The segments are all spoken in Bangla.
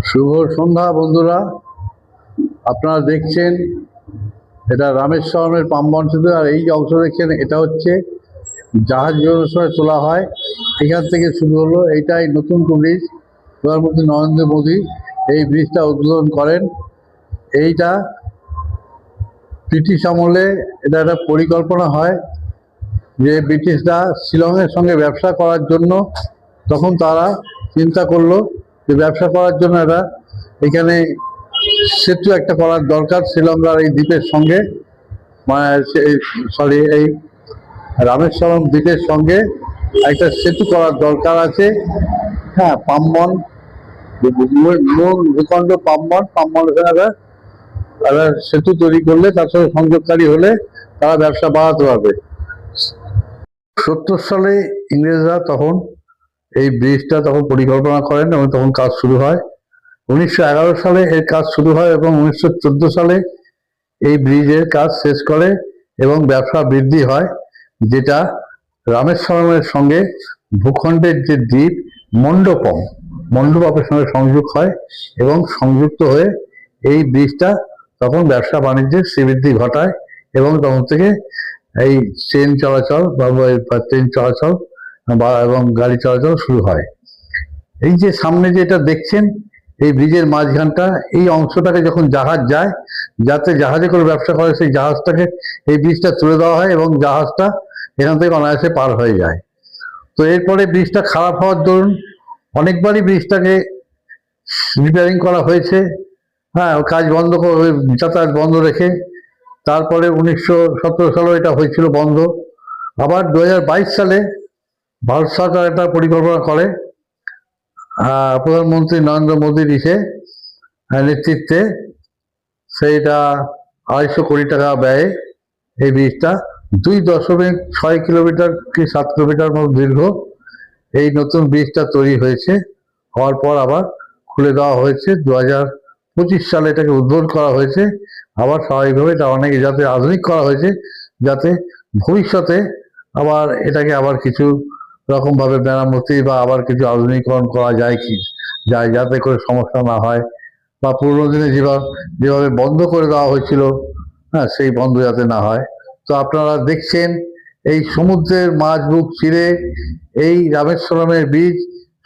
শুভ সন্ধ্যা বন্ধুরা, আপনারা দেখছেন এটা রামেশ্বরমের পাম্বন সেতু। আর এই যে অংশ দেখছেন এটা হচ্ছে জাহাজ বেরোনোর সময় তোলা হয়, এখান থেকে শুরু হলো। এইটাই নতুন ব্রিজ, প্রধানমন্ত্রী নরেন্দ্র মোদী এই ব্রিজটা উদ্বোধন করেন। এইটা ব্রিটিশ আমলে এটা একটা পরিকল্পনা হয় যে ব্রিটিশরা শিলংয়ের সঙ্গে ব্যবসা করার জন্য তখন তারা চিন্তা করলো যে ব্যবসা করার জন্য এটা এখানে সেতু একটা করার দরকার শ্রীলঙ্কার এই দ্বীপের সঙ্গে, মানে সরি এই রামেশ্বরম দ্বীপের সঙ্গে একটা সেতু করার দরকার আছে। হ্যাঁ, পাম্বন মূল ভূখণ্ড পাম্বন এখানে একটা সেতু তৈরি করলে তার সঙ্গে সংযোগকারী হলে তারা ব্যবসা বাড়াতে পারবে। 70 সালে ইংরেজরা তখন এই ব্রিজটা তখন পরিকল্পনা করেন এবং তখন কাজ শুরু হয়। 1911 সালে এর কাজ শুরু হয় এবং 1914 সালে এই ব্রিজের কাজ শেষ করে এবং ব্যবসা বৃদ্ধি হয়, যেটা রামেশ্বরমের সঙ্গে ভূখণ্ডের যে দ্বীপ মণ্ডপের সঙ্গে সংযোগ হয় এবং সংযুক্ত হয়ে এই ব্রিজটা তখন ব্যবসা বাণিজ্যের শ্রীবৃদ্ধি ঘটায় এবং তখন থেকে এই ট্রেন চলাচল এবং গাড়ি চলাচল শুরু হয়। এই যে সামনে যেটা দেখছেন এই ব্রিজের মাঝখানটা, এই অংশটাকে যখন জাহাজ যায়, যাতে জাহাজে করে ব্যবসা করে সেই জাহাজটাকে এই ব্রিজটা তুলে দেওয়া হয় এবং জাহাজটা এখান থেকে অনায়াসে পার হয়ে যায়। তো এরপরে ব্রিজটা খারাপ হওয়ার দরুন অনেকবারই ব্রিজটাকে রিপেয়ারিং করা হয়েছে। হ্যাঁ, কাজ বন্ধ করে যাতায়াত বন্ধ রেখে তারপরে 1917 সালে এটা হয়েছিল বন্ধ। আবার 2022 সালে ভারত সরকার একটা পরিকল্পনা করে প্রধানমন্ত্রী নরেন্দ্র মোদীর নেতৃত্বে, সেইটা 250 কোটি টাকা ব্যয়ে এই ব্রিজটা 2.6 কিলোমিটার কি 7 কিলোমিটার মতো দীর্ঘ এই নতুন ব্রিজটা তৈরি হয়েছে। হওয়ার পর আবার খুলে দেওয়া হয়েছে 2025 সালে এটাকে উদ্বোধন করা হয়েছে। আবার স্বাভাবিকভাবে এটা অনেক যাতে আধুনিক করা হয়েছে, যাতে ভবিষ্যতে আবার এটাকে আবার কিছু রকমভাবে মেরামতি বা আবার কিছু আধুনিকরণ করা যায় যাতে করে সমস্যা না হয়, বা পুরোনো দিনে যেভাবে বন্ধ করে দেওয়া হয়েছিল, হ্যাঁ, সেই বন্ধ যাতে না হয়। তো আপনারা দেখছেন এই সমুদ্রের মাঝ বুক চিরে এই রামেশ্বরমের ব্রিজ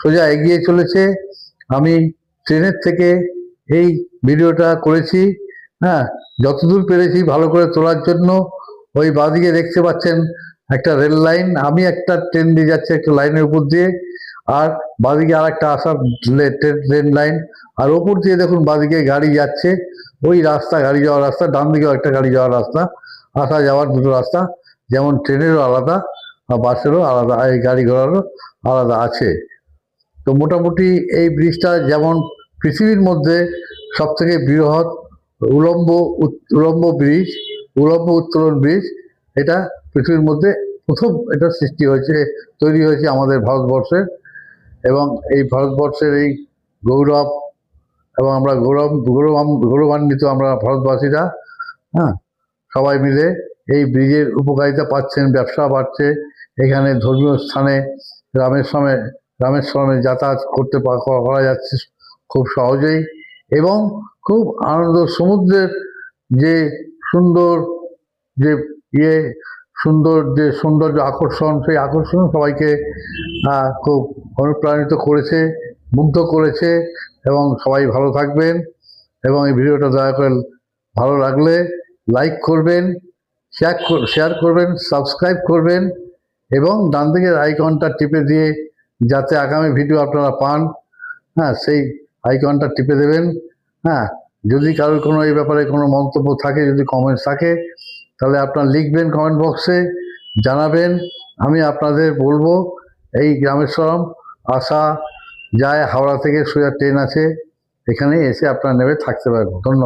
সোজা এগিয়ে চলেছে। আমি ট্রেনের থেকে এই ভিডিওটা করেছি, হ্যাঁ, যতদূর পেরেছি ভালো করে তোলার জন্য। ওই বাঁদিকে দেখতে পাচ্ছেন একটা রেল লাইন, আমি একটা ট্রেন দিয়ে যাচ্ছি একটা লাইনের উপর দিয়ে, আর বাঁদিকে আর একটা আসার ট্রেন লাইন, আর ওপর দিয়ে দেখুন বাঁদিকে গাড়ি যাচ্ছে। ওই রাস্তা গাড়ি যাওয়ার রাস্তা, ডান দিকেও একটা গাড়ি যাওয়ার রাস্তা, আসা যাওয়ার দুটো রাস্তা, যেমন ট্রেনেরও আলাদা আর বাসেরও আলাদা, এই গাড়ি ঘোড়ারও আলাদা আছে। তো মোটামুটি এই ব্রিজটা যেমন পৃথিবীর মধ্যে সব থেকে বৃহৎ উলম্ব উত্তোলন ব্রিজ, এটা পৃথিবীর মধ্যে প্রথম এটা সৃষ্টি হয়েছে, তৈরি হয়েছে আমাদের ভারতবর্ষে। এবং এই ভারতবর্ষের এই গৌরব এবং আমরা গৌরবান্বিত আমরা ভারতবাসীরা। হ্যাঁ, সবাই মিলে এই ব্রিজের উপকারিতা পাচ্ছেন, ব্যবসা বাড়ছে। এখানে ধর্মীয় স্থানে রামেশ্বরমে যাতায়াত করা যাচ্ছে খুব সহজেই, এবং খুব আনন্দ। সমুদ্রের যে সুন্দর যে সৌন্দর্য আকর্ষণ, সেই আকর্ষণ সবাইকে খুব অনুপ্রাণিত করেছে, মুগ্ধ করেছে। এবং সবাই ভালো থাকবেন, এবং এই ভিডিওটা দয়া করে ভালো লাগলে লাইক করবেন, শেয়ার করবেন, সাবস্ক্রাইব করবেন, এবং ডান দিকের আইকনটা টিপে দিয়ে যাতে আগামী ভিডিও আপনারা পান, হ্যাঁ, সেই আইকনটা টিপে দেবেন। হ্যাঁ, যদি কারোর কোনো এই ব্যাপারে কোনো মন্তব্য থাকে, যদি কমেন্টস থাকে, তাহলে আপনারা লিখবেন কমেন্ট বক্সে, জানাবেন। আমি আপনাদের বলবো এই রামেশ্বরম আসা যায় হাওড়া থেকে সোজা ট্রেন আছে, এখানে এসে আপনারা নেমে থাকতে পারবেন। ধন্যবাদ।